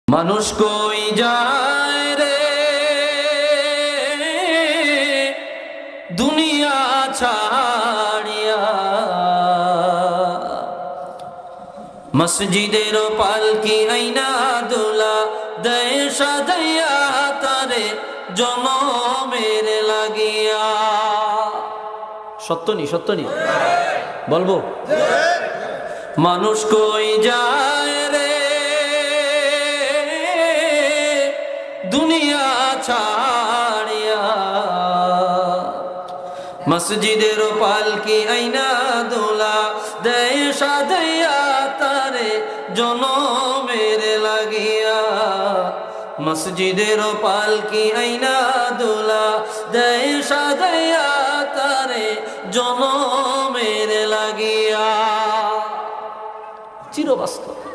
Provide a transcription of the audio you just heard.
মানুষ কই যায় রে দুনিয়া ছাড়িয়া, মসজিদের পালকি আইনা দোলা দেয় সাজাইয়া তারে জনমের লাগিয়া। সত্য নি বলবো? মানুষ কই যায় রে দুনিয়া ছাড়িয়া, মসজিদের পালকি আইনা দোলা দেয় সাজাইয়া তারে জনমের লাগিয়া। মসজিদের পালকি আইনা দোলা দেয় সাজাইয়া তারে জনমের লাগিয়া। চিরবাস্তব।